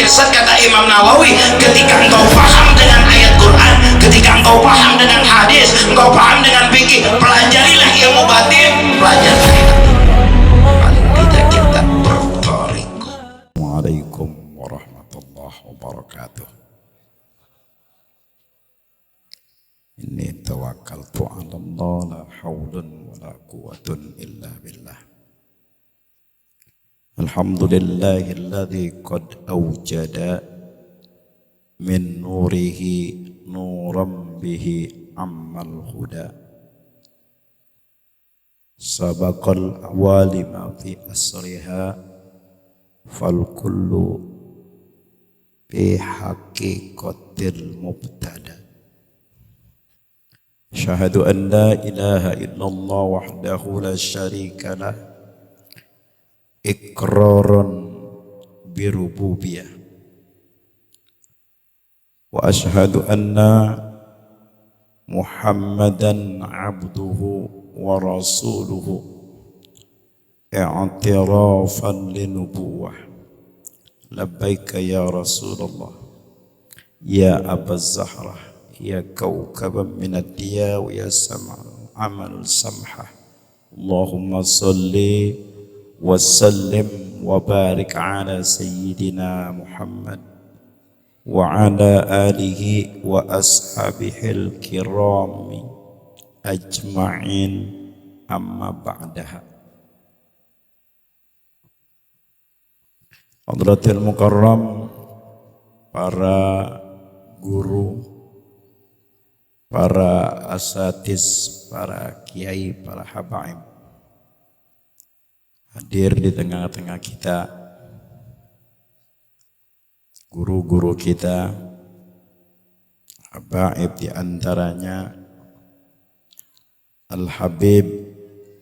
irsad kata Imam Nawawi, ketika engkau paham dengan ayat Quran, ketika engkau paham dengan hadis, engkau paham dengan fikih, pelajarilah ilmu batin, pelajarilah itu. Paling tidak kita bertarik. Assalamualaikum warahmatullahi wabarakatuh. Inni tawakkaltu 'ala Allah, la haulun wala quwwatun illa billah. Alhamdulillahilladzi qad awjada min nurihi nuran bihi ammal huda. Sabaqal awalima fi asriha fal kullu bi haqiqatil mubtada. Syahadu an la ilaha illallah wahdahu la syarika lah, iqraran birububiyah, wa ashhadu anna Muhammadan abduhu wa rasuluhu i'tirafan linubuwah. Labbaika ya Rasulullah, ya Abaz Zahrah, ya kawkaban minad diya, ya sam'al amalul samha. Allahumma salli wa sallim wa barik ala sayyidina Muhammad wa ala alihi wa ashabihil kirami ajma'in, amma ba'daha. Hadratil mukarram, para guru, para asatiz, para kiai, para habaib hadir di tengah-tengah kita, guru-guru kita, habaib di antaranya Al-Habib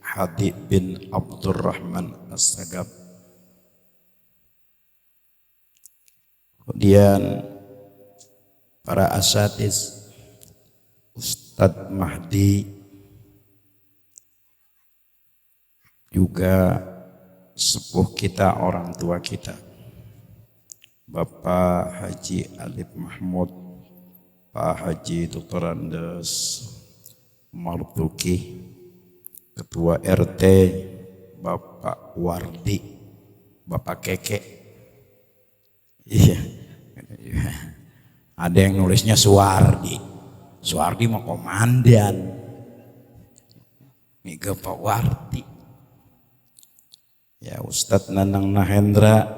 Hadib bin Abdurrahman As-Sagab, kemudian para asatiz, Ustadz Mahdi, juga sepuh kita, orang tua kita, Bapak Haji Alif Mahmud, Pak Haji Dr. Andes Martuki, Ketua RT Bapak Wardi, Bapak Keke. Iya, ada yang nulisnya Suwardi, Suwardi mah komandan, ini Pak Wardi. Ya, Ustadz Nanang Nahendra,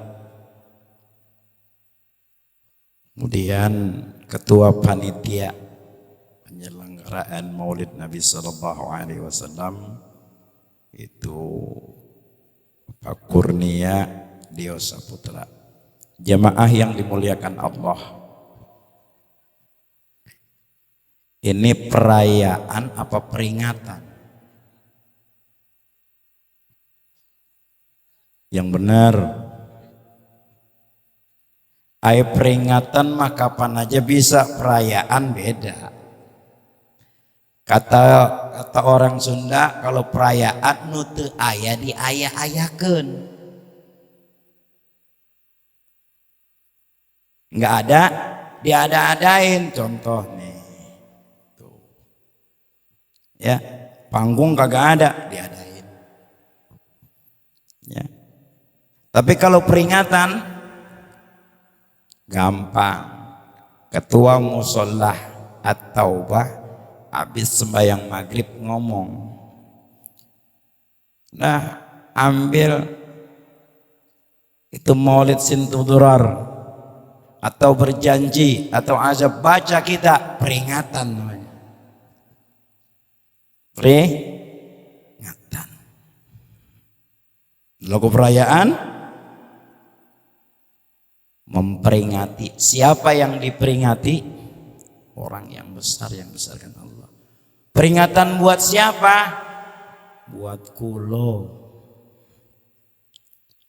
kemudian Ketua Panitia penyelenggaraan Maulid Nabi Sallallahu Alaihi Wasallam itu Pak Kurnia Dio Saputra. Jamaah yang dimuliakan Allah, ini perayaan apa peringatan? Yang benar, peringatan mah kapan aja bisa, perayaan beda. Kata orang Sunda, kalau perayaan nu teu aya diaya-ayakeun. Enggak ada, diada-adain. Contoh nih, tuh. Ya, panggung kagak ada, diadain. Ya. Tapi kalau peringatan gampang. Ketua Musolah At-Taubah habis sembahyang maghrib ngomong, nah ambil itu Maulid Sintudurar atau berjanji atau azab, baca kita peringatan namanya. Peringatan. Logo perayaan memperingati. Siapa yang diperingati? Orang yang besar, yang besarkan Allah. Peringatan buat siapa? Buat kulo.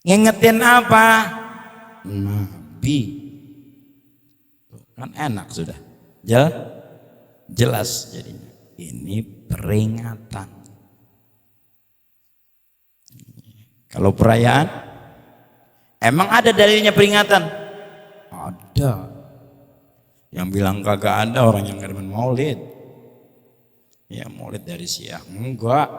Ngingetin apa? Nabi. Kan enak sudah. Jelas jadinya. Ini peringatan. Kalau perayaan, emang ada dalilnya peringatan? Yang bilang kagak ada orang yang nggak demen maulid. Ya maulid dari Syiah enggak.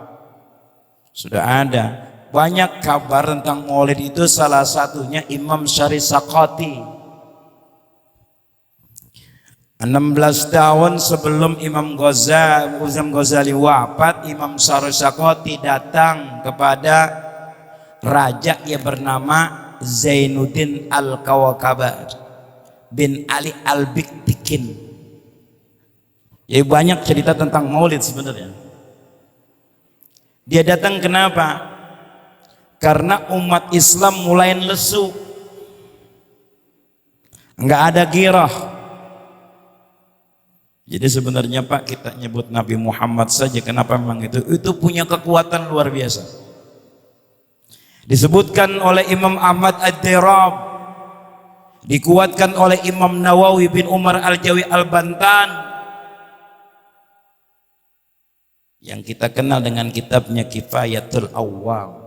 Sudah ada. Banyak kabar tentang maulid itu, salah satunya Imam Syarif Saqati. 16 tahun sebelum Imam Ghazali wafat, Imam Syarif Saqati datang kepada raja yang bernama Zainuddin Al-Kawakabar bin Ali Al-Biktikin. Ya banyak cerita tentang maulid sebenarnya. Dia datang kenapa? Karena umat Islam mulai lesu, enggak ada girah. Jadi sebenarnya Pak, kita nyebut Nabi Muhammad saja, kenapa memang itu punya kekuatan luar biasa. Disebutkan oleh Imam Ahmad Ad-Dirab, dikuatkan oleh Imam Nawawi bin Umar Al-Jawi Al-Bantan, yang kita kenal dengan kitabnya Kifayatul Awwam.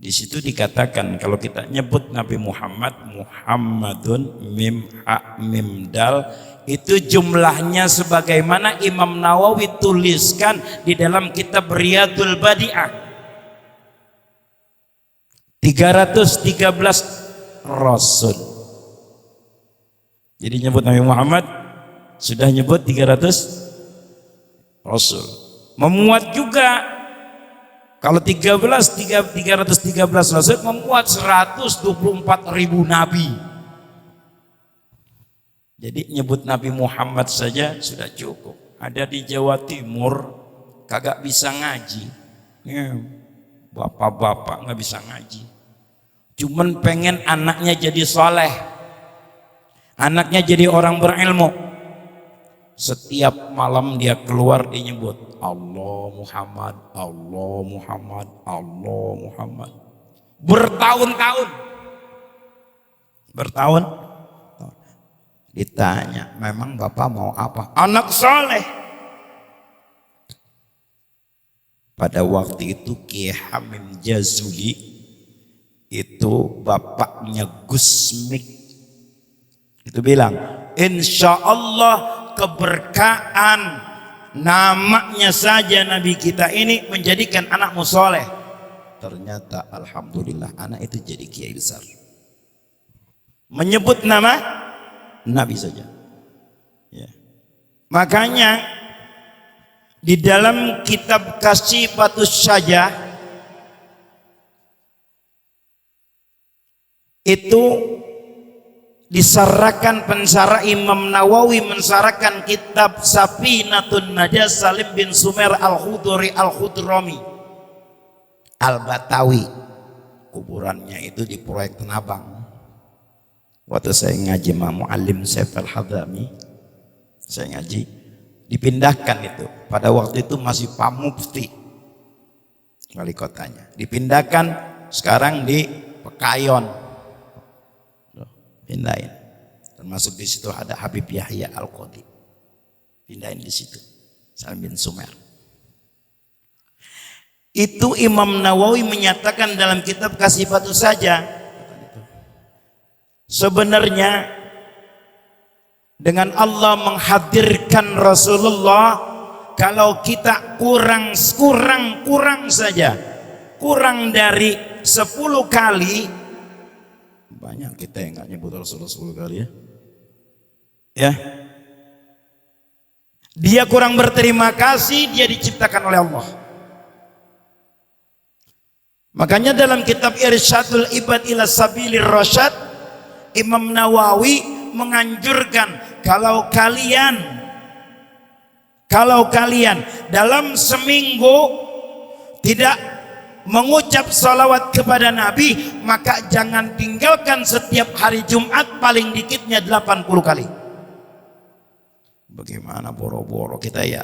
Di situ dikatakan kalau kita nyebut Nabi Muhammad, Muhammadun mim ha mim dal, itu jumlahnya sebagaimana Imam Nawawi tuliskan di dalam kitab Riyadul Badi'ah, 313 Rasul. Jadi nyebut Nabi Muhammad sudah nyebut 300 Rasul. Memuat juga kalau 313 Rasul memuat 124.000 Nabi. Jadi nyebut Nabi Muhammad saja sudah cukup. Ada di Jawa Timur kagak bisa ngaji, bapak-bapak nggak bisa ngaji, cuman pengen anaknya jadi soleh, anaknya jadi orang berilmu. Setiap malam dia keluar, dia nyebut Allah Muhammad, Allah Muhammad, Allah Muhammad. Bertahun. Ditanya, memang bapak mau apa? Anak soleh. Pada waktu itu Kiai Hamim Jazuli, itu bapaknya Gusmik, itu bilang, insya Allah keberkahan namanya saja Nabi kita ini menjadikan anakmu soleh. Ternyata alhamdulillah anak itu jadi kiai besar. Menyebut nama Nabi saja. Ya. Makanya di dalam kitab Kasyifatus Syajah itu disarahkan pensara Imam Nawawi mensarahkan kitab Safinatun Najah Salim bin Sumer Al-Khudri Al-Khudrami Al-Batawi. Kuburannya itu di proyek Tenabang. Waktu saya ngaji sama Muallim Saif Al-Hadami, saya ngaji, dipindahkan itu. Pada waktu itu masih Pak Mufti wali kotanya. Dipindahkan sekarang di Pekayon. Pindahin. Termasuk di situ ada Habib Yahya Al-Qadi. Pindahin di situ. Salim bin Sumer. Itu Imam Nawawi menyatakan dalam kitab Kasyifatus Syajah. Sebenarnya dengan Allah menghadirkan Rasulullah, kalau kita kurang saja, kurang dari 10 kali, banyak kita yang nggak nyebut Rasulullah 10 kali ya. Dia kurang berterima kasih, dia diciptakan oleh Allah. Makanya dalam kitab Irsyadul Ibad ila Sabilir Rasyad, Imam Nawawi menganjurkan kalau kalian dalam seminggu tidak mengucap salawat kepada Nabi, maka jangan tinggalkan setiap hari Jumat paling dikitnya 80 kali. Bagaimana boro-boro kita ya,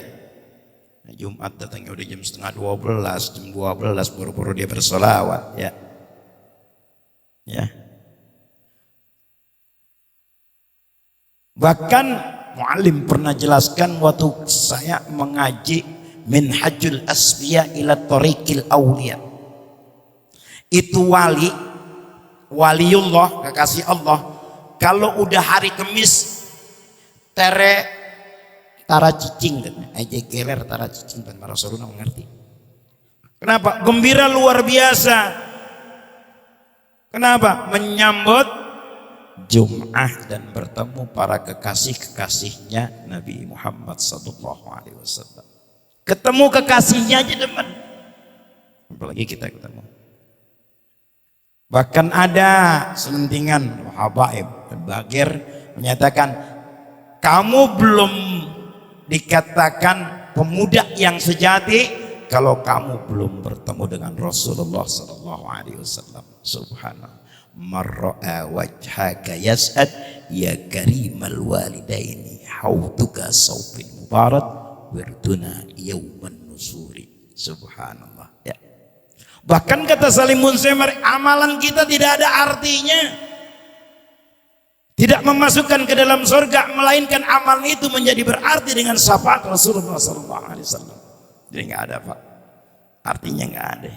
Jumat datangnya udah jam setengah 12, jam 12 boro-boro dia bersolawat ya. Bahkan Muallim pernah jelaskan waktu saya mengaji Minhajul Asfiya ila Tariqil Awliya, itu waliullah, kekasih Allah, kalau udah hari Kamis tere tara cicing katanya. Aja geler tara cicing dan Rasulullah mengerti. Kenapa? Gembira luar biasa. Kenapa? Menyambut Jum'ah dan bertemu para kekasih-kekasihnya Nabi Muhammad SAW. Ketemu kekasihnya aja demen. Apalagi kita ketemu. Bahkan ada selentingan habaib Bagir menyatakan, kamu belum dikatakan pemuda yang sejati kalau kamu belum bertemu dengan Rasulullah SAW. Subhanallah. Marra'a wajhaka yas'ad ya karimal walidaini hautuka saubin mubarak wirduna yauman nusuri. Subhanallah ya. Bahkan kata Salim Munsemar, amalan kita tidak ada artinya, tidak memasukkan ke dalam surga, melainkan amal itu menjadi berarti dengan syafaat Rasulullah SAW. Jadi nggak ada Pak, artinya nggak ada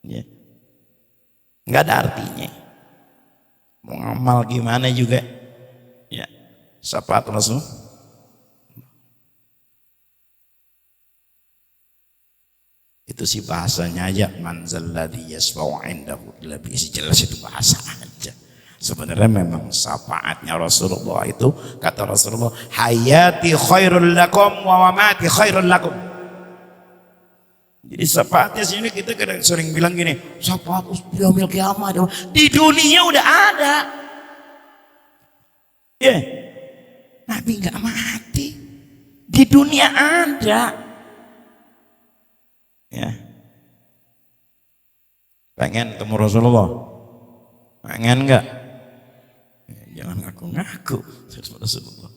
ya. Nggak ada artinya, mau ngamal gimana juga ya, syafaat Rasul. Itu sih bahasanya aja, manzal ladzi yasfa'u 'indahu illa bi, jelas itu bahasa aja. Sebenarnya memang syafaatnya Rasulullah itu, kata Rasulullah, hayati khairul lakum wa mamati khairul lakum. Jadi syafaatnya sini kita kadang sering bilang gini, syafaat yaumil qiyamah di dunia udah ada. Ya, Nabi nggak mati, di dunia ada. Ya, pengen ketemu Rasulullah, pengen nggak? Ya, jangan ngaku-ngaku Rasulullah,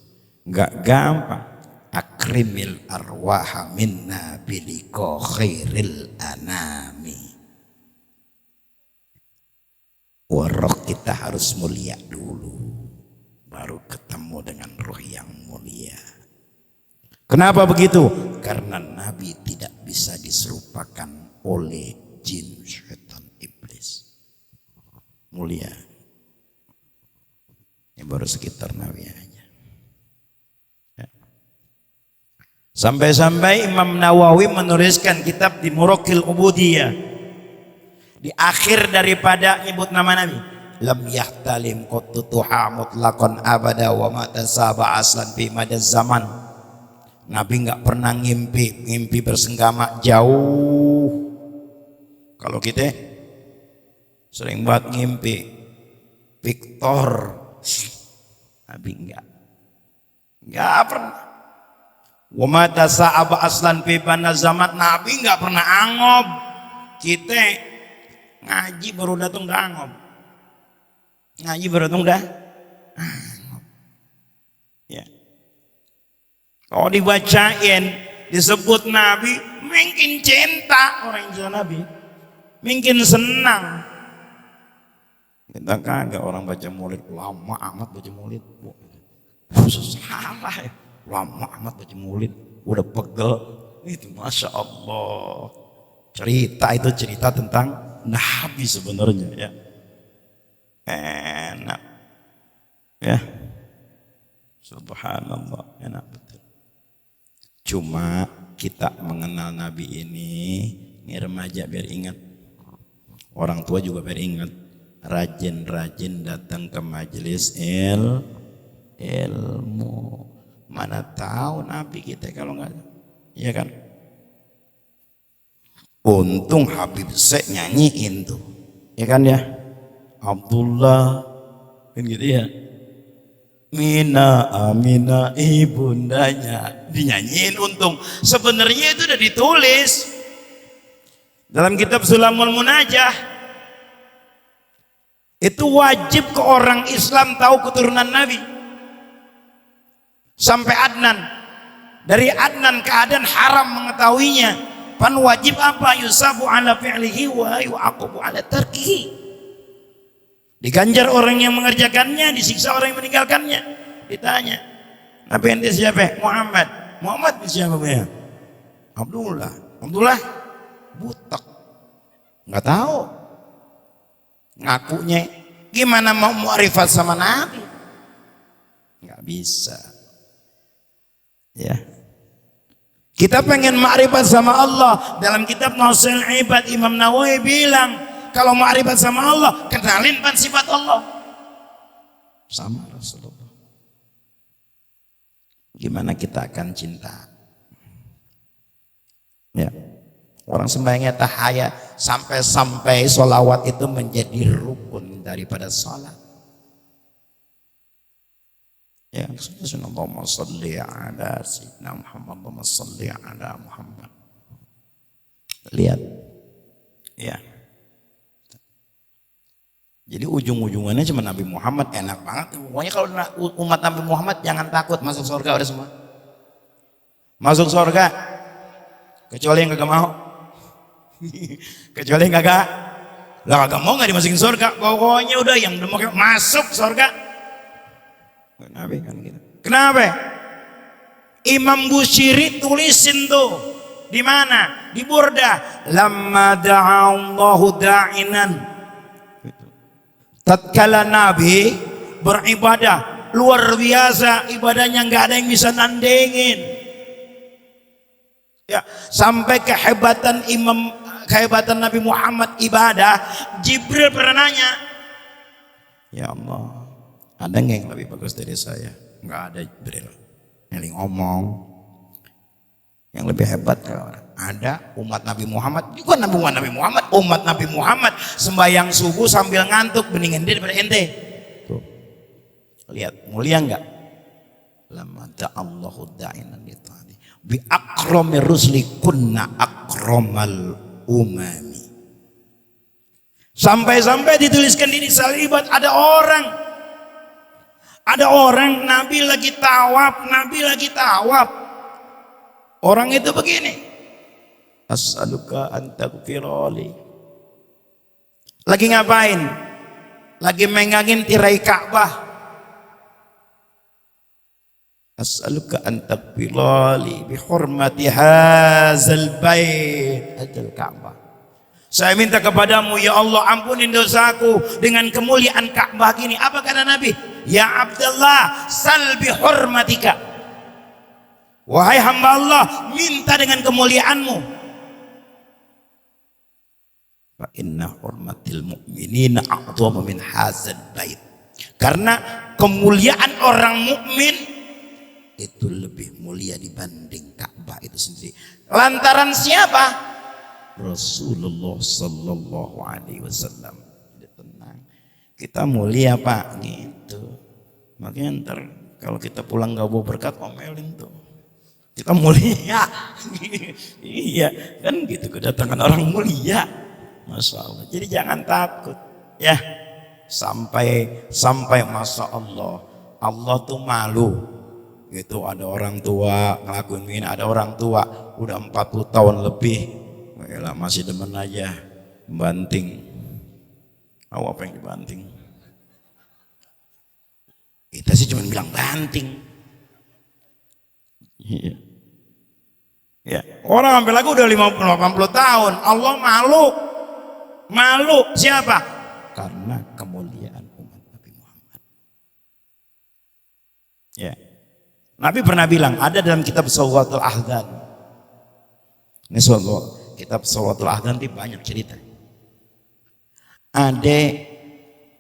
nggak gampang. Akrimil arwaha minna biliko khairil anami. Warok kita harus mulia dulu, baru ketemu dengan roh yang mulia. Kenapa begitu? Karena Nabi tidak bisa diserupakan oleh jin, syaitan, iblis. Mulia. Ini baru sekitar Nabi aja. Ya. Sampai-sampai Imam Nawawi menuliskan kitab di Muraqil Ubudiyah. Di akhir daripada nyebut nama Nabi, lam yahtalim quttuha mutlaqan abada wa ma tasaba aslan fi madaz zaman. Nabi nggak pernah ngimpi bersenggama jauh. Kalau kita sering buat ngimpi Victor, Nabi nggak pernah. Wa ma tasaba aslan fi madaz zaman, Nabi nggak pernah angob. Kita ngaji baru datang dah angob. Ngaji baru datang dah angob. Ya. Kalau dibacain disebut Nabi, mungkin cinta orang yang Nabi, mungkin senang. Kita kagak, orang baca maulid lama amat baca maulid. Salah ya, lama amat baca maulid, udah pegel. Itu masya Allah. Cerita itu cerita tentang Nabi sebenarnya ya. Enak ya. Subhanallah, enak betul. Cuma kita mengenal Nabi ini remaja biar ingat, orang tua juga biar ingat, rajin-rajin datang ke majelis ilmu. Mana tahu Nabi kita kalau nggak, ya kan? Untung Habib Syekh nyanyiin tuh, ya kan ya? Abdullah kan gitu ya. Mina Amina ibundanya dinyanyiin, untung. Sebenarnya itu udah ditulis dalam kitab Sulamul Munajah. Itu wajib ke orang Islam tahu keturunan Nabi sampai Adnan. Dari Adnan ke Adan haram mengetahuinya. Pan wajib apa? Yusabu ala fi'lihi wa yu'aqabu ala tarkihi. Diganjar orang yang mengerjakannya, disiksa orang yang meninggalkannya. Ditanya, Nabi ente siapa? Muhammad. Muhammad siapa ya? Abdullah. Abdullah butak, nggak tahu. Ngakunya gimana mau mu'rifat sama Nabi? Nggak bisa. Ya. Kita pengen ma'rifat sama Allah. Dalam kitab Nausul Ibad Imam Nawawi bilang, kalau ma'rifat sama Allah, kenalin pan sifat Allah. Sama Rasulullah. Gimana kita akan cinta? Ya. Orang sembahyangnya tahayat sampai sholawat itu menjadi rukun daripada sholat. Ya, Allahumma salli ala sayyidina Muhammad, Allahumma salli ala Muhammad. Lihat. Ya. Jadi ujung-ujungannya cuma Nabi Muhammad, enak banget. Pokoknya kalau umat Nabi Muhammad jangan takut masuk surga udah semua. Masuk surga. Kecuali yang kagak mau. Kecuali yang kagak. Lah kagak mau enggak dimasukin surga. Pokoknya udah yang udah mau masuk surga. Kenapa kan gitu? Kenapa? Imam Bushiri tulisin tuh di mana? Di Burda. Lamma da'allahu da'inan. Tatkala Nabi beribadah luar biasa, ibadahnya nggak ada yang bisa nandingin. Ya, sampai kehebatan Nabi Muhammad ibadah, Jibril pernah nanya, ya Allah, ada nggak yang lebih bagus dari saya? Nggak ada Jibril. Yang ngomong, yang lebih hebat kalau ada umat Nabi Muhammad, juga Nabi Muhammad, umat Nabi Muhammad sembahyang subuh sambil ngantuk beningan dia daripada ente. Tuh. Lihat, mulia enggak? Lama ta'allahu da'inan li ta'ati bi akramir rusli kunna akramal umami. Sampai-sampai dituliskan di Risal Ibad ada orang Nabi lagi tawaf. Orang itu begini. As'aluka an taghfirali. Lagi ngapain? Lagi megangin tirai Ka'bah. As'aluka an taghfirali bi hurmati hadzal bait, hadzal Ka'bah. Saya minta kepadamu ya Allah, ampunin dosaku dengan kemuliaan Ka'bah gini. Apa kata Nabi? Ya Abdullah, sal bi hurmatika. Wahai hamba Allah, minta dengan kemuliaanmu. Fa inna hurmatil mu'minina a'dhamu min hadzal bait. Karena kemuliaan orang mukmin itu lebih mulia dibanding Ka'bah itu sendiri. Lantaran siapa? Rasulullah sallallahu alaihi wasallam. Tenang. Kita mulia Pak gitu. Makanya ntar kalau kita pulang gak bawa berkat omelin tuh. Kita mulia. Iya, kan gitu kedatangan orang mulia. Masya Allah. Jadi jangan takut ya. Sampai Masya Allah, Allah tuh malu gitu. Ada orang tua ngelakuin ini, ada orang tua udah 40 tahun lebih, yalah, masih demen aja banting. Apa yang dibanting? Kita sih cuma bilang banting. Iya. Ya, orang sampai lagu udah 80 tahun. Allah malu siapa? Karena kemuliaan umat Nabi Muhammad. Ya, Nabi pernah bilang, ada dalam kitab Suratul Ahzan. Ini kitab Suratul Ahzan itu banyak cerita. Ada,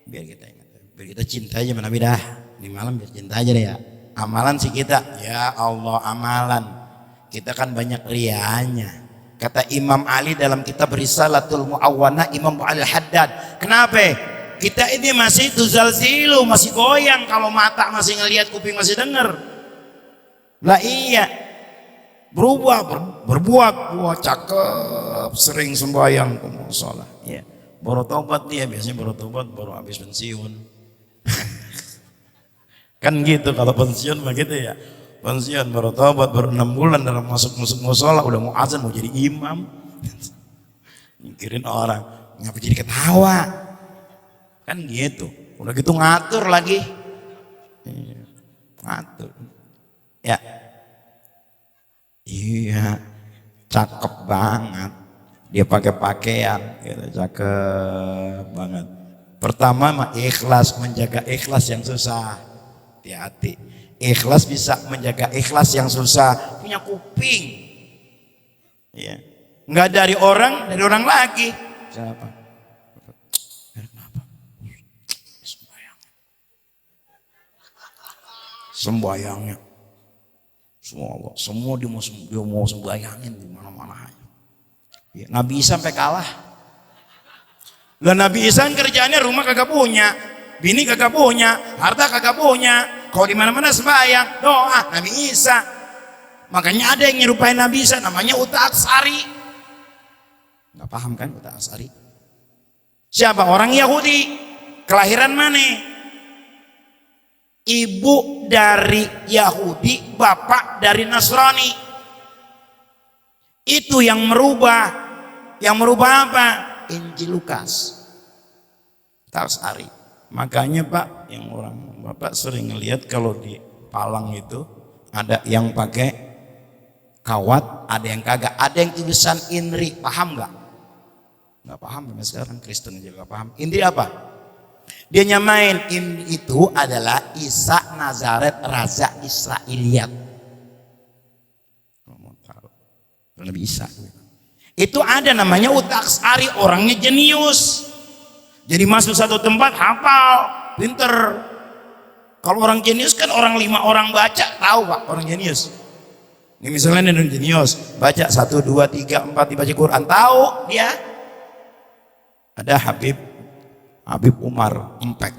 biar kita ingat, biar kita cinta aja sama Nabi dah. Di malam biar cinta aja deh ya. Amalan sih kita, ya Allah amalan. Kita kan banyak rianya. Kata Imam Ali dalam kitab Risalatul Mu'awwanah, Imam Al-Haddad, kenapa? Kita ini masih tuzalzilu, masih goyang kalau mata masih ngelihat, kuping masih dengar. Lah iya, berbuat cakep, sering sembahyang, sholat. Ya. Baru tobat dia, biasanya baru tobat baru habis pensiun. Kan gitu kalau pensiun begitu ya. Pensiun baru tobat baru 6 bulan dalam masuk musola udah mau azan mau jadi imam. Mikirin orang ngapa jadi ketawa. Kan gitu. Udah gitu ngatur lagi. Ngatur. Ya. Iya. Cakep banget. Dia pakai pakaian gitu, cakep banget. Pertama mah ikhlas, menjaga ikhlas yang susah. Hati-hati. Ikhlas bisa menjaga ikhlas yang susah. Punya kuping. Ya. Enggak dari orang lagi. Siapa? Kenapa? Sembayangnya. Semua dia mau sembayangin di mana-mana. Ya, Nabi Isa sampai kalah. Lah Nabi Isa kerjaannya rumah kagak punya, bini kagak punya, harta kagak punya. Kalau di mana-mana sembahyang, doa Nabi Isa. Makanya ada yang nyerupain Nabi Isa namanya Uta Aksari. Enggak paham kan Uta Aksari? Siapa? Orang Yahudi. Kelahiran mana? Ibu dari Yahudi, bapak dari Nasrani. Itu yang merubah. Yang merubah apa? Injil Lukas. Tarsari. Makanya Pak, yang orang Bapak sering ngelihat kalau di palang itu ada yang pakai kawat, ada yang kagak, ada yang tulisan INRI, paham nggak? Nggak paham sampai sekarang, Kristen juga nggak paham. INRI apa? Dia nyamain itu adalah Isa Nazaret Raja Israiliyat. Mau tahu? Nabi Isa. Itu ada namanya Utaksari, orangnya jenius. Jadi masuk satu tempat hafal, pinter. Kalau orang jenius kan orang 5 orang baca, tahu Pak orang jenius. Ini misalnya orang jenius, baca 1, 2, 3, 4 dibaca Quran, tahu dia. Ada Habib Umar Empek.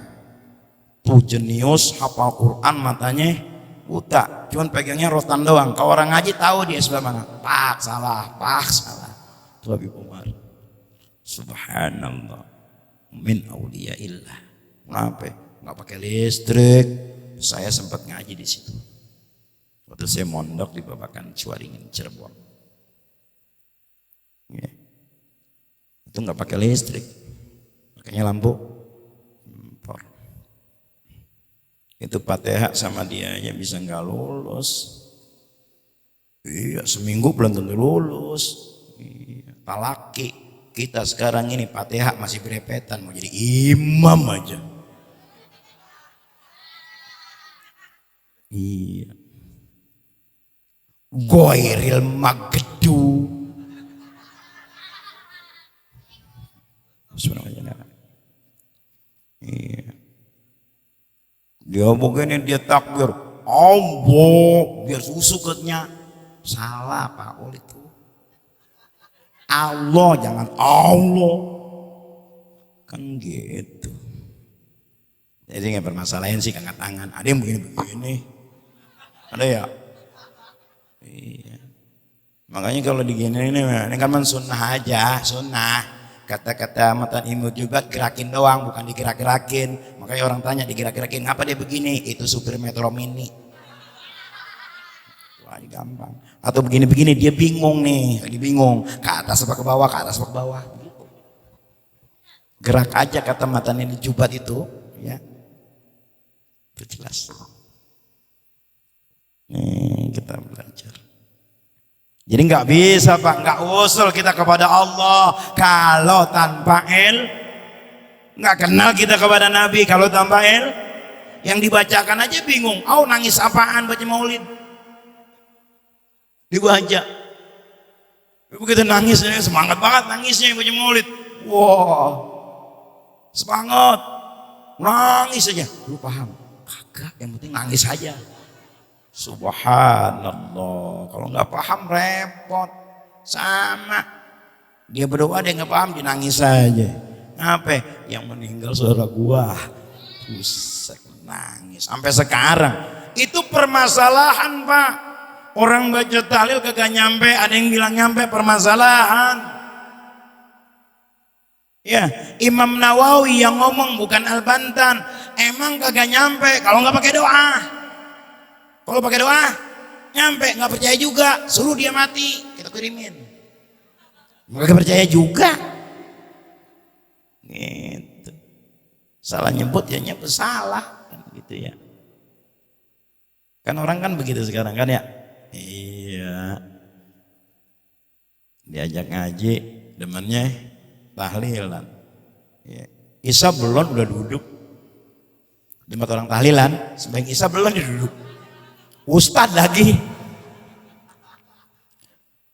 Tuh jenius, hafal Quran, matanya buta, cuman pegangnya rotan doang. Kalau orang ngaji tahu dia sebelah mana. Pak salah. Itu Habib Umar. Subhanallah, min auliyaillah. Kenapa? Nggak pakai listrik. Saya sempat ngaji di situ. Waktu saya mondok di Babakan Cuaringin Cirebon. Ya. Itu nggak pakai listrik, pakainya lampu impor. Itu Fatihah sama dia aja bisa nggak lulus. Iya, seminggu belum tentu lulus. Iya, talaki. Kita sekarang ini Fatihah masih berepetan, mau jadi imam aja. Iya. Goiril Magdu. Iya. Dia begini, dia takbir, Allah, biar susuketnya. Salah Pak Ul itu. Allah, jangan Allah. Kan gitu. Jadi nggak bermasalahin sih angkat tangan. Ada yang begini-begini. Ada ya? Iya. Makanya kalau digini ini kan sunnah aja, sunnah. Kata-kata matan imut juga gerakin doang, bukan digerak-gerakin. Makanya orang tanya digerak-gerakin, ngapa dia begini? Itu supir Metro Mini. Wah, gampang. Atau begini-begini, dia bingung nih, lagi bingung. Ke atas apa ke bawah, ke atas apa ke bawah. Gerak aja kata matan ini jubat itu, ya. Itu jelas. Nih kita belajar. Jadi nggak bisa Pak, nggak usul kita kepada Allah kalau tanpa nggak kenal kita kepada Nabi kalau tanpa yang dibacakan aja bingung. Oh nangis apaan baca maulid? Dibaca. Begitu nangis semangat banget nangisnya baca maulid. Wah semangat, nangis aja. Lu paham? Kagak, yang penting nangis aja. Subhanallah, kalau nggak paham repot. Sama dia berdoa, dia nggak paham, dia nangis aja. Apa? Yang meninggal saudara gua, buset, nangis sampai sekarang. Itu permasalahan Pak. Orang baca tahlil kagak nyampe, ada yang bilang nyampe, permasalahan. Ya, Imam Nawawi yang ngomong bukan Al-Bantan, emang kagak nyampe kalau nggak pakai doa. Kalau pakai doa nyampe, nggak percaya juga, suruh dia mati, kita kirimin. Nggak percaya juga, gitu. Salah nyebut ya nyebut salah, kan gitu ya. Kan orang kan begitu sekarang kan ya. Iya. Diajak ngaji, demennya tahlilan. Ya. Isa belum udah duduk. Di tempat orang tahlilan, sebaik Isa belum dia duduk. Ustad lagi.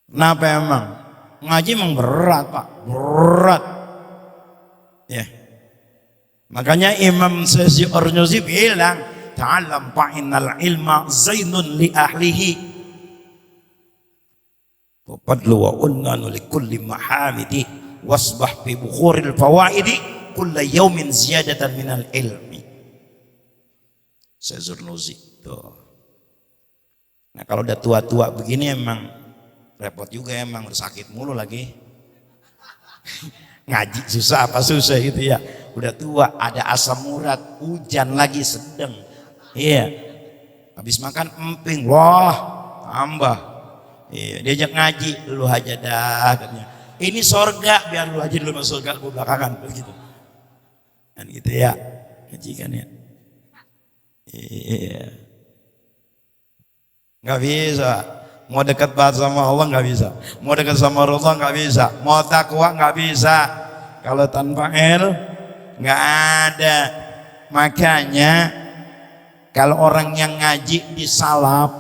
Kenapa emang? Ngaji emang berat Pak, berat. Ya. Makanya Imam Syafi'i Ar-Razi bilang, ta'allam fa'innal ilma zainun li ahlihi. Wa fadlu wa unnanu li kulli mahamidi wasbah bi bukhuril fawaidi kulla yaumin ziyadatan minal ilmi. Syafi'i Ar-Razi tuh. Nah kalau udah tua-tua begini emang repot juga, emang udah sakit mulu lagi. Ngaji susah apa susah gitu ya. Udah tua, ada asam urat, hujan lagi sedang. Iya. Habis makan emping, wah tambah. Iya, diajak ngaji, lu aja dah katanya. Ini sorga, biar lu aja dulu masuk surga, gue belakangan begitu. Kan gitu ya. Ngaji kan ya. Iya. Nggak bisa. Mau dekat banget sama Allah nggak bisa. Mau dekat sama Rasulullah nggak bisa. Mau takwa nggak bisa. Kalau tanpa ilmu nggak ada. Makanya kalau orang yang ngaji disalap,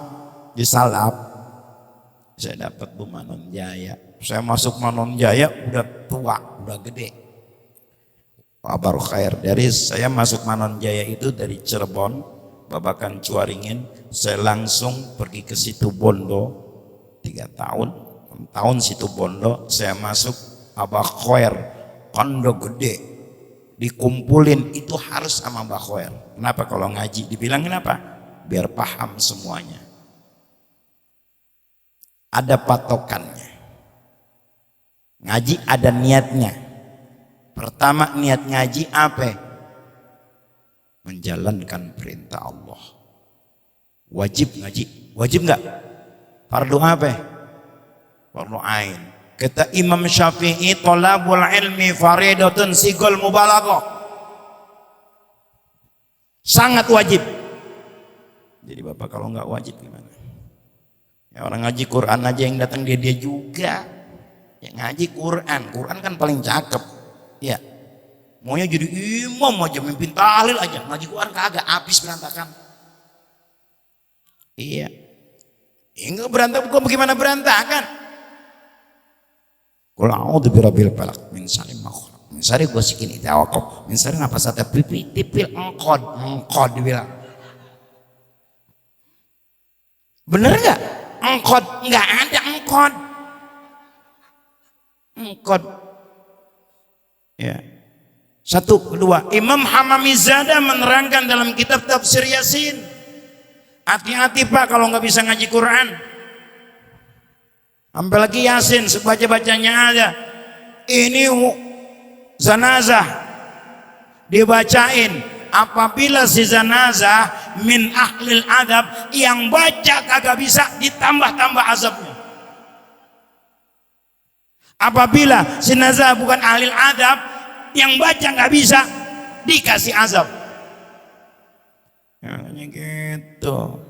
saya dapat Bu Manon Jaya. Saya masuk Manon Jaya udah tua, udah gede. Kabar khair. Dari saya masuk Manon Jaya itu dari Cirebon, Babakan Cuaringin, saya langsung pergi ke Situ Bondo 3 tahun, 6 tahun Situ Bondo, saya masuk Abah Khoer, Kondo gede, dikumpulin itu harus sama Abah Khoer. Kenapa kalau ngaji? Dibilangin apa? Biar paham semuanya. Ada patokannya. Ngaji ada niatnya. Pertama niat ngaji apa? Menjalankan perintah Allah. Wajib ngaji, wajib enggak? Fardu apa? Fardu ain. Kata Imam Syafi'i, thalabul ilmi faridatun sigol mubalaghah. Sangat wajib. Jadi Bapak kalau enggak wajib gimana? Ya orang ngaji Quran aja yang datang dia juga. Ya ngaji Quran kan paling cakep. Ya. Maunya jadi imam aja, mimpin tahlil aja, ngaji Quran kagak, habis berantakan. Iya. Enggak berantakan, bukan bagaimana berantakan. Qul a'udzu birabbil falaq min syarri ma khalaq. Min syarri ghasikin idza waqab. Min syarri nafasati tipil engkod dibilang. Bener enggak? Engkod, enggak ada engkod. Engkod. Ya. Satu, kedua, Imam Hamamizada menerangkan dalam kitab tafsir Yasin, hati-hati Pak kalau nggak bisa ngaji Quran. Sampai lagi Yasin sebaca-bacanya aja. Ini zanazah dibacain, apabila si zanazah min ahlil adab, yang baca kagak bisa ditambah-tambah azabnya. Apabila si zanazah bukan ahlil adab, yang baca nggak bisa dikasih azab. Ya, gitu.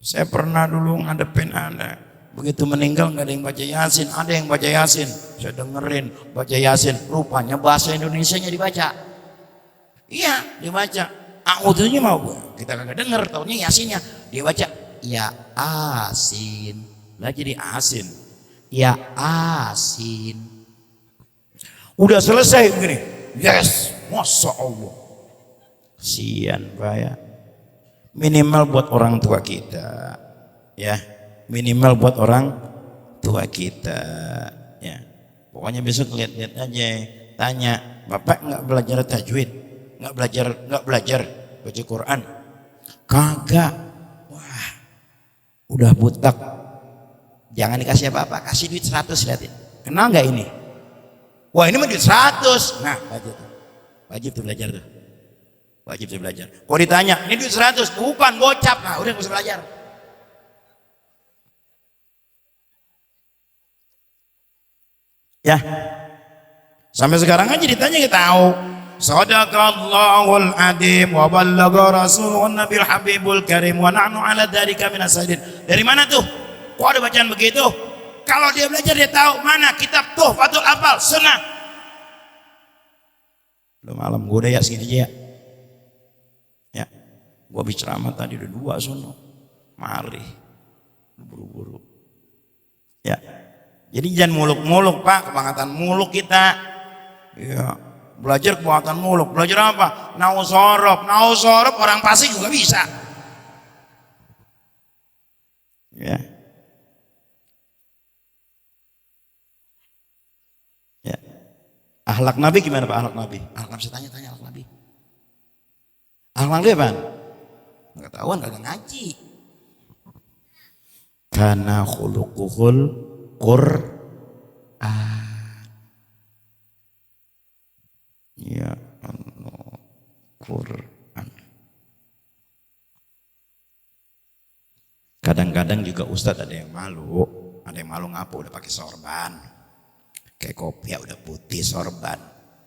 Saya pernah dulu ngadepin anak, begitu meninggal nggak ada yang baca Yasin, ada yang baca Yasin. Saya dengerin baca Yasin, rupanya bahasa Indonesianya dibaca. Iya, dibaca. A'udzunya mau kita kagak denger, taunya Yasinnya dibaca ya asin, lah jadi asin, ya asin. Udah selesai begini, yes, masya Allah. Kasian Pak ya. Minimal buat orang tua kita, ya. Minimal buat orang tua kita, ya. Pokoknya besok lihat-lihat aja, tanya, Bapak nggak belajar tajwid, nggak belajar baca Quran, kagak. Wah, udah butak. Jangan dikasih apa-apa, kasih duit 100 liatin. Kenal nggak ini? Wah ini mah duit 100. Nah wajib tuh belajar tuh. Wajib tuh belajar. Kalau ditanya ini duit 100, bukan gocap. Nah udah gak usah belajar. Ya. Sampai sekarang aja ditanya kita tahu. Shadaqallahul adzim wa ballagha rasulun nabil habibul karim wa nahnu ala dzalika minas syahidin. Dari mana tuh? Kok ada bacaan begitu? Kalau dia belajar dia tahu mana kitab Tuhfatul Hafal Sunnah. Udah malam gue udah ya segini aja ya. Ya, gue bicara tadi udah 2 sono. Mari buru-buru. Ya. Jadi jangan muluk-muluk Pak, kebangetan muluk kita. Ya. Belajar kebangetan muluk. Belajar apa? Nau sorop orang Pasig juga bisa. Ya. Ya. Akhlak Nabi gimana Pak? Akhlak Nabi. Akhlak Nabi, saya tanya akhlak Nabi. Akhlak Nabi apa? Enggak tahuan, kagak ngaji. Kana khuluquhul Qur'an. Ya Allah, Qur'an. Kadang-kadang juga Ustadz ada yang malu ngapa udah pakai sorban. Kayak kopi ya udah putih sorban.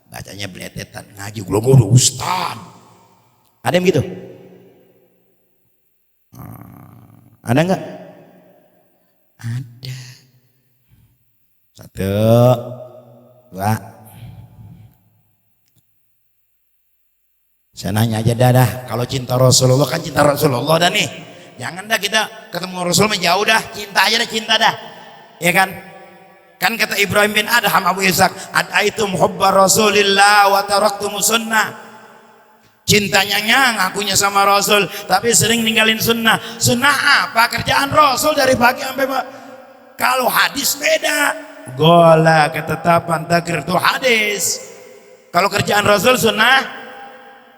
Bacanya beletetan, ngaji belum udah Ustadz. Ada yang gitu? Ada enggak? Ada. 1, 2. Saya nanya aja dah, kalau cinta Rasulullah kan cinta Rasulullah dah nih. Jangan dah kita ketemu Rasul jauh dah, cinta aja dah, cinta dah. Ya kan? Kan kata Ibrahim bin Adham Abu Ishaq, adaitum hubba Rasulillah wa taraktumus sunnah. Cintanya ngakunya sama Rasul, tapi sering ninggalin sunnah. Sunnah apa? Kerjaan Rasul dari pagi sampai kalau hadis beda. Gola ketetapan takrir itu hadis. Kalau kerjaan Rasul sunnah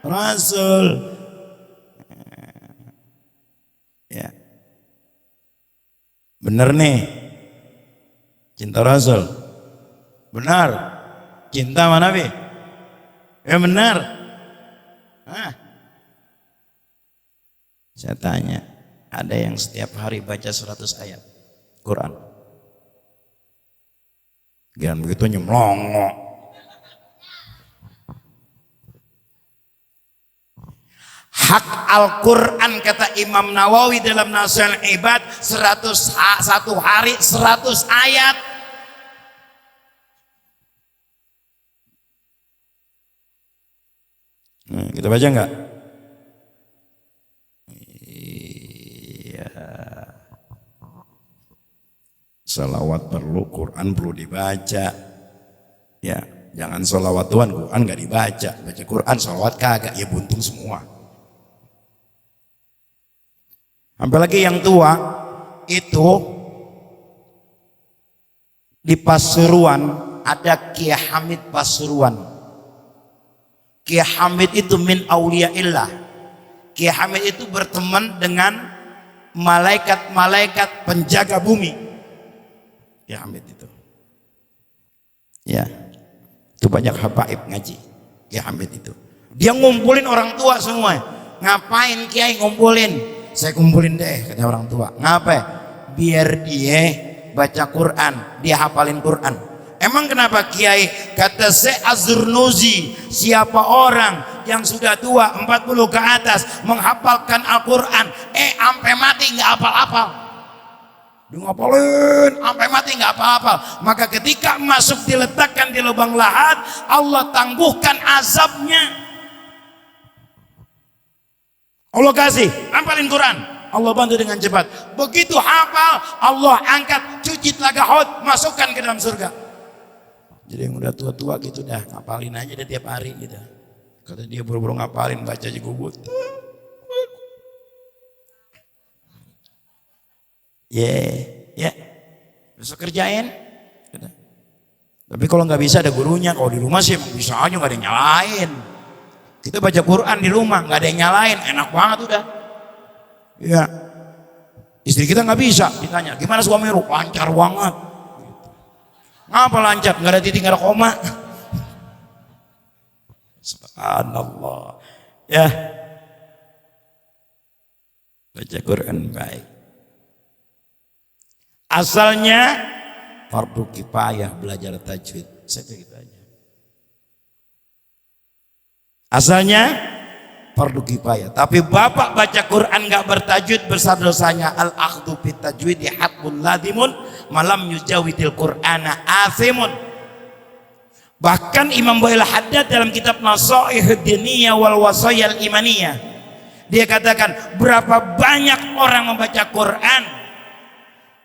Rasul. Ya. Bener nih. Cinta Rasul. Benar. Cinta sama Nabi. Ya benar. Saya tanya, ada yang setiap hari baca 100 ayat Quran? Jangan begitu nyemlongo. Hak Al-Quran kata Imam Nawawi dalam Nasihatul Ibad 101 hari 100 ayat. Kita baca enggak? Iya. Salawat perlu, Quran perlu dibaca. Ya, jangan salawat Tuhan, Quran enggak dibaca. Baca Quran, salawat kagak, ya buntung semua. Apalagi yang tua itu di Pasuruan ada Kiai Hamid Pasuruan. Kiai Hamid itu min auliyaillah. Kiai Hamid itu berteman dengan malaikat-malaikat penjaga bumi. Kiai Hamid itu. Ya. Itu banyak habaib ngaji. Kiai Hamid itu. Dia ngumpulin orang tua semua. Ngapain Kiai ngumpulin? Saya kumpulin deh kata orang tua. Ngapain? Biar dia baca Quran, dia hafalin Quran. Emang kenapa Kiai? Kata Syekh Az-Zurnuzi, siapa orang yang sudah tua 40 ke atas menghafalkan Al-Quran, sampai mati nggak hafal-hafal. Dia ngapalin sampai mati nggak hafal-hafal. Maka ketika masuk diletakkan di lubang lahat, Allah tangguhkan azabnya. Allah kasih, hafalin Quran, Allah bantu dengan cepat. Begitu hafal, Allah angkat, cuci telaga Haud, masukkan ke dalam surga. Jadi yang udah tua-tua gitu dah, ngapalin aja deh tiap hari gitu. Kata dia buru-buru ngapalin, baca aja gubut. Ya, besok kerjain. Tapi kalau nggak bisa ada gurunya, kalau di rumah sih bisa aja, nggak ada yang nyalain. Kita baca Quran di rumah, nggak ada yang nyalain, enak banget udah. Ya, istri kita nggak bisa, ditanya, gimana suami lu? Lancar banget. Ngapa lancar? Nggak ada titik, nggak ada koma. Subhanallah. Ya, baca Quran baik. Asalnya fardu kifayah belajar tajwid, saja gitu aja. Asalnya fardu kifayah, tapi bapak baca Quran nggak bertajwid besar dosanya. Al akhdhu bit tajwidi haqqun ladimun malam yujawidil Qur'ana athimun. Bahkan Imam Boyle Haddad dalam kitab Nasaihud Diniyah wal Wasayal Imaniyah Dia katakan berapa banyak orang membaca Quran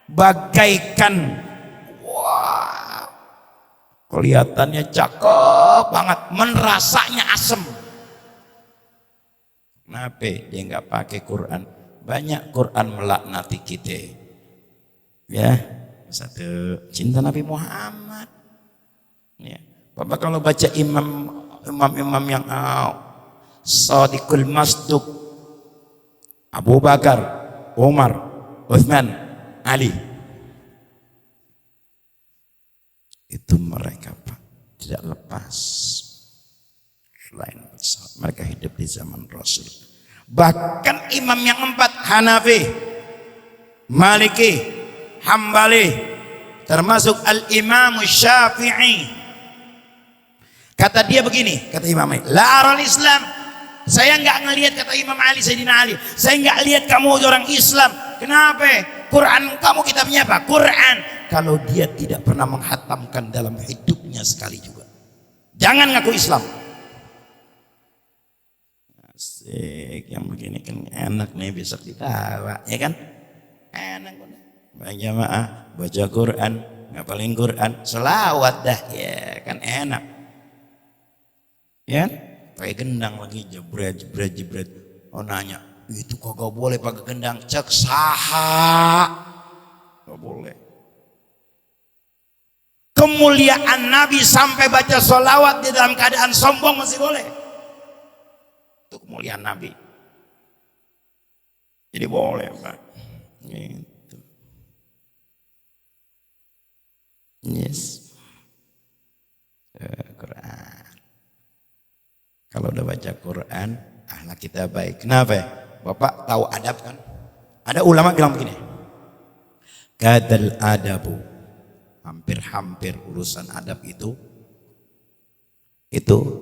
bagaikan wah kelihatannya cakep banget, merasanya asem. Kenapa dia nggak pakai Quran? Banyak Quran melaknati kita. Ya, satu cinta Nabi Muhammad. Ya, Bapak kalau baca imam yang Shadiqul Masduq, Abu Bakar, Umar, Uthman, Ali, itu mereka Pak tidak lepas selain mereka hidup di zaman Rasul. Bahkan imam yang 4 Hanafi, Maliki, Hambali, termasuk Al-Imam Syafi'i, kata dia begini, kata Imam Ali, la aral Islam, saya nggak ngelihat, kata Imam Ali, Sayyidina Ali, saya nggak lihat kamu orang Islam. Kenapa? Quran kamu kitabnya apa? Quran. Kalau dia tidak pernah menghatamkan dalam hidupnya sekali juga, jangan ngaku Islam. Asik, yang begini kan enak nih, besok ditawa, ya kan? Enak bener. Jamaah baca Quran, ngapalin Quran, selawat dah, ya kan enak. Ya, pakai gendang lagi, jebret. Oh nanya, itu kagak boleh pakai gendang, cek saha, gak boleh. Kemuliaan Nabi sampai baca sholawat di dalam keadaan sombong masih boleh. Itu kemuliaan Nabi. Jadi boleh Pak. Gitu. Yes. Quran. Kalau udah baca Quran, akhlak kita baik. Kenapa? Bapak tahu adab kan? Ada ulama bilang begini, kadal adabu, hampir urusan adab itu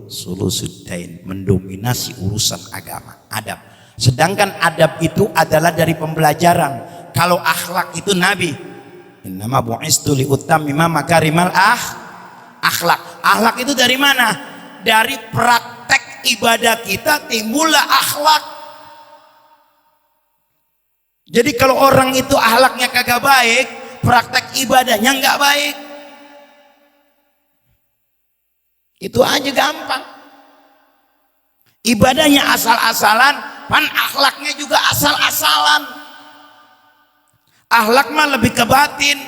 sulusuddain, mendominasi urusan agama, adab. Sedangkan adab itu adalah dari pembelajaran. Kalau akhlak itu Nabi, innama bu'istu liutammima makarimal akhlak. Akhlak itu dari mana? Dari praktek ibadah kita timbullah akhlak. Jadi kalau orang itu akhlaknya kagak baik, praktek ibadahnya nggak baik. Itu aja gampang. Ibadahnya asal-asalan, pan akhlaknya juga asal-asalan. Akhlak mah lebih ke batin,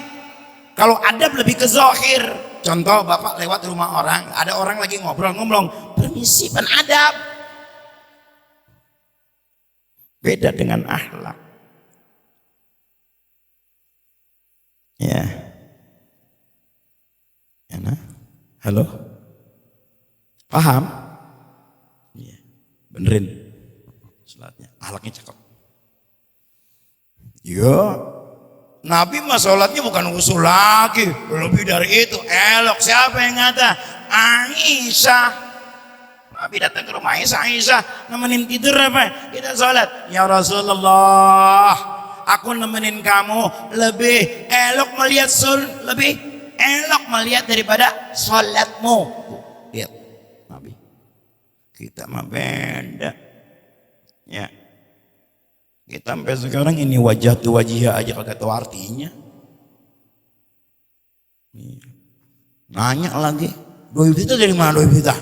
kalau adab lebih ke zahir. Contoh, Bapak lewat rumah orang, ada orang lagi ngobrol-ngobrol, permisi, pan adab. Beda dengan akhlak. Ya. Enak? Halo? Paham? Ya. Benerin salatnya, akhlaknya cakep. Ya, Nabi mah sholatnya bukan usul lagi, lebih dari itu, elok. Siapa yang ngata? Aisyah. Nabi datang ke rumah Aisyah, nemenin tidur apa? Kita sholat. Ya Rasulullah, aku nemenin kamu, lebih elok melihat lebih elok melihat daripada sholatmu. Lihat Nabi, kita mah beda ya. Kita sampai sekarang ini wajah tu wajah aja kagak tahu artinya. Nanya lagi, doi kita dari mana doi kita?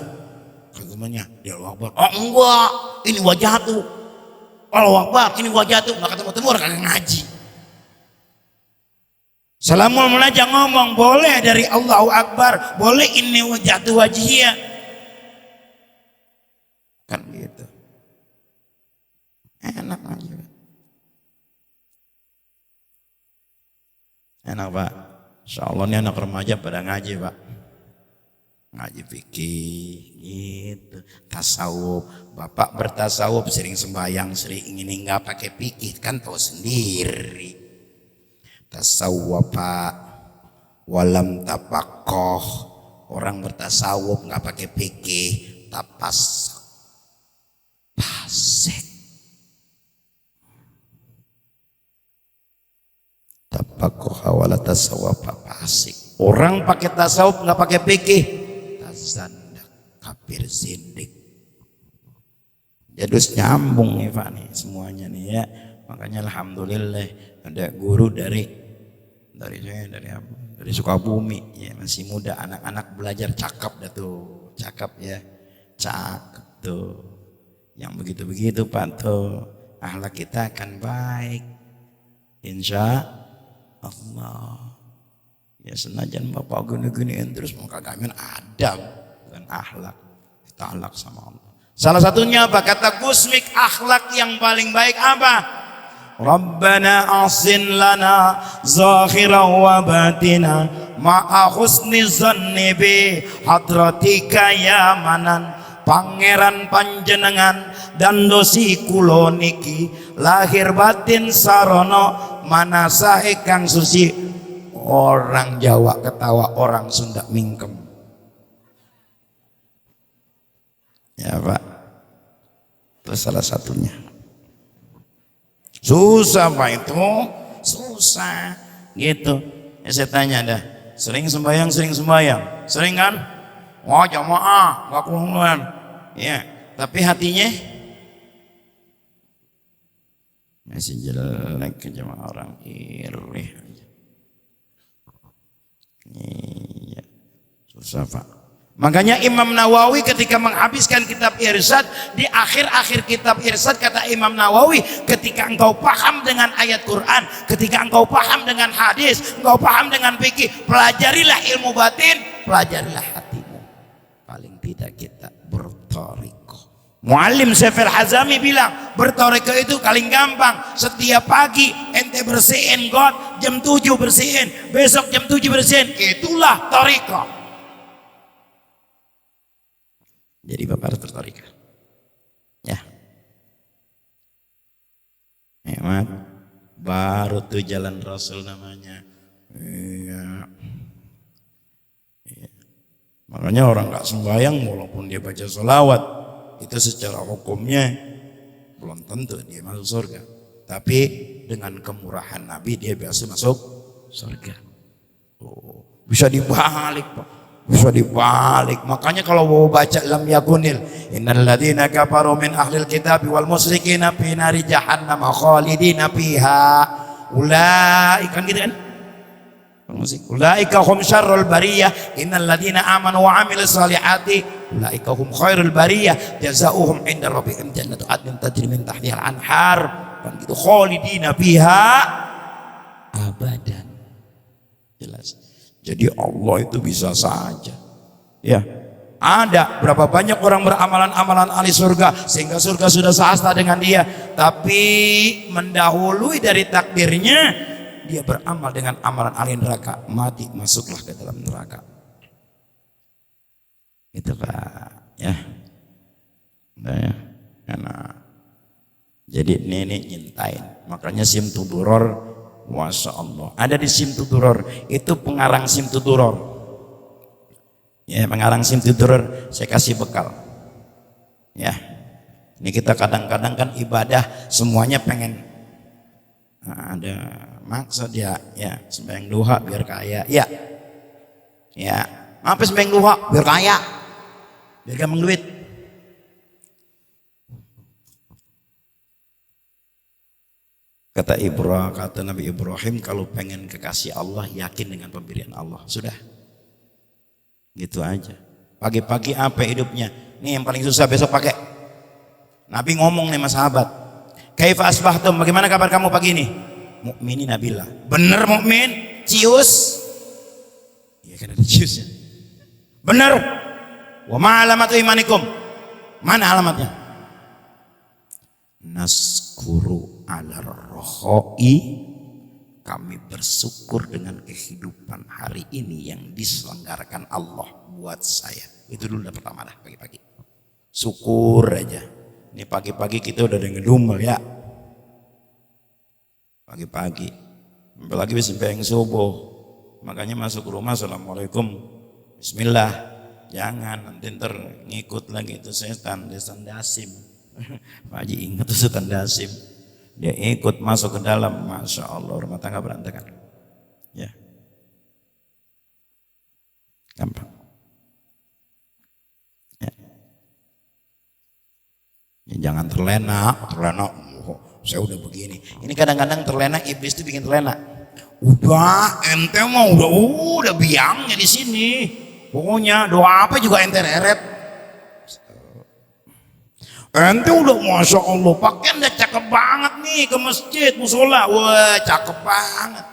Temannya dia Akbar. Oh enggak, ini wajah tu. Allah Akbar, ini wajah tu. Nggak ketemu orang kagak ngaji. Salamul aja ngomong boleh dari Allahu Akbar, boleh ini wajah tu wajhia. Kan gitu. Enak aja. Enak Pak, insya Allah ini anak remaja pada ngaji Pak, ngaji fikih gitu, tasawuf. Bapak bertasawuf, sering sembahyang, sering ini nggak pakai fikih, kan tahu sendiri. Tasawuf Pak, walam tapakoh, orang bertasawuf nggak pakai fikih, tapas pasek. Tapakoh wala tasawuf fasik. Orang pakai tasawuf nggak pakai fikih, tazandak, kafir zindik. Jadus nyambung nih Pak nih semuanya nih ya. Makanya alhamdulillah ada guru dari saya dari apa? Dari Sukabumi ya, masih muda, anak-anak belajar cakep dah tuh. Cakep ya. Cakep tuh. Yang begitu-begitu Pak tuh. Akhlak kita akan baik. Insya Allah. Ya senajan Bapak gini-giniin terus mau kagamin adab bukan akhlak. Kita akhlak sama Allah. Salah satunya apa? Kata Gusmik, akhlak yang paling baik apa? Rabbana asin lana zahiran wa batina ma'a husni zanni bi hadratika ya manan. Pangeran panjenengan dan dosi kulo niki lahir batin sarono manasahe kang suci. Orang Jawa ketawa, orang Sunda mingkem. Ya Pak, itu salah satunya. Susah Pak itu, susah gitu. Ya, saya tanya dah, sering sembahyang, sering kan? Wah jamaah, gak keluar. Ya, tapi hatinya masih jelek ke jamaah, orang iri. Iya, susah Pak. Makanya Imam Nawawi ketika menghabiskan kitab Irsyad, di akhir-akhir kitab Irsyad kata Imam Nawawi, ketika engkau paham dengan ayat Quran, ketika engkau paham dengan hadis, engkau paham dengan fikih, pelajarilah ilmu batin, pelajarilah hatimu. Paling tidak kita berthariqah. Muallim Syafil Hazami bilang berthariqah itu paling gampang. Setiap pagi ente bersihin got, jam 7 bersihin, besok jam 7 bersihin, itulah thariqah. Jadi Bapak harus berthariqah. Ya. Hemat. Baru tuh jalan Rasul namanya. Iya. Iya. Makanya orang gak sembahyang walaupun dia baca sholawat, itu secara hukumnya belum tentu dia masuk surga. Tapi dengan kemurahan Nabi dia biasa masuk surga. Oh, bisa dibalik Pak. Bisa dibalik. Makanya kalau mau baca lam yakunil innal ladzina kafaru min ahlil kitabi wal musyrikina fi nari jahannam khalidina fiha ulaika gitu kan. Ulaika hum syarrul bariyah innal ladzina amanu wa amilus solihati ulaika hum khairul bariyah jazaohum inda rabbihim jannatu adnin tajri min tahtiha al-anhar kan gitu khalidina fiha abadan. Jelas. Jadi Allah itu bisa saja. Ya. Ada berapa banyak orang beramalan-amalan ahli surga sehingga surga sudah sahasta dengan dia, tapi mendahului dari takdirnya dia beramal dengan amalan ahli neraka, mati masuklah ke dalam neraka. Itu Pak, ya. Nah, ya. Karena jadi nenek nyintain, makanya simtuduror. Masya Allah, ada di Simtuduror, itu pengarang Simtuduror. Ya, pengarang Simtuduror, saya kasih bekal. Ya, ini kita kadang-kadang kan ibadah semuanya pengen ada maksud ya, sembahyang duha biar kaya, ya, apa sembahyang duha biar kaya, biar gampang duit. Kata Nabi Ibrahim, kalau pengen kekasih Allah yakin dengan pemberian Allah. Sudah. Gitu aja. Pagi-pagi apa hidupnya? Nih yang paling susah besok pakai. Nabi ngomong nih sama sahabat. Kaifa asbahtum? Bagaimana kabar kamu pagi ini? Mukminin Nabilah. Bener mukmin? Cius? Iya kan ada ciusnya. Bener. Wa ma alamatu imanikum? Mana alamatnya? Naskuru ala rohoi, kami bersyukur dengan kehidupan hari ini yang diselenggarakan Allah buat saya. Itu dulu pertama dah pagi-pagi. Syukur aja. Ini pagi-pagi kita udah ada ngedumel ya. Pagi-pagi. Apalagi sembahyang subuh. Makanya masuk rumah assalamualaikum. Bismillah. Jangan nanti ntar ngikut lagi itu setan dasim. Pak Haji ingat tuh setan dasim. Dia ikut masuk ke dalam, Masya Allah rumah tangga berantakan. Ya, gampang. Ya. Ya, Jangan terlena, oh, saya udah begini. Ini kadang-kadang terlena, iblis itu bikin terlena. Udah, ente mah udah biangnya di sini. Pokoknya doa apa juga ente reret. Ente udah masya Allah, pakaian udah cakep banget nih ke masjid, musola, wah cakep banget.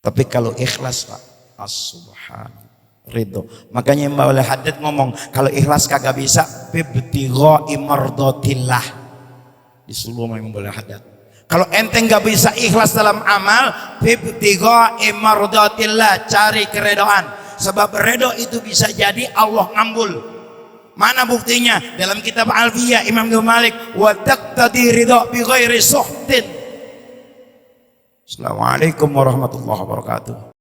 Tapi kalau ikhlas Pak, as-subhan. Ridho. Makanya Mbak Wali Haddad ngomong kalau ikhlas kagak bisa bibtigha'i mardatillah. Disuruh sama Mbak Wali Haddad. Kalau ente nggak bisa ikhlas dalam amal, bibtigha'i mardatillah, cari keredoan. Sebab redo itu bisa jadi Allah ngambul. Mana buktinya? Dalam kitab Alfiyah Imam Ibnu Malik, wa taqtadi ridha bi ghairi suhtin. Assalamualaikum warahmatullahi wabarakatuh.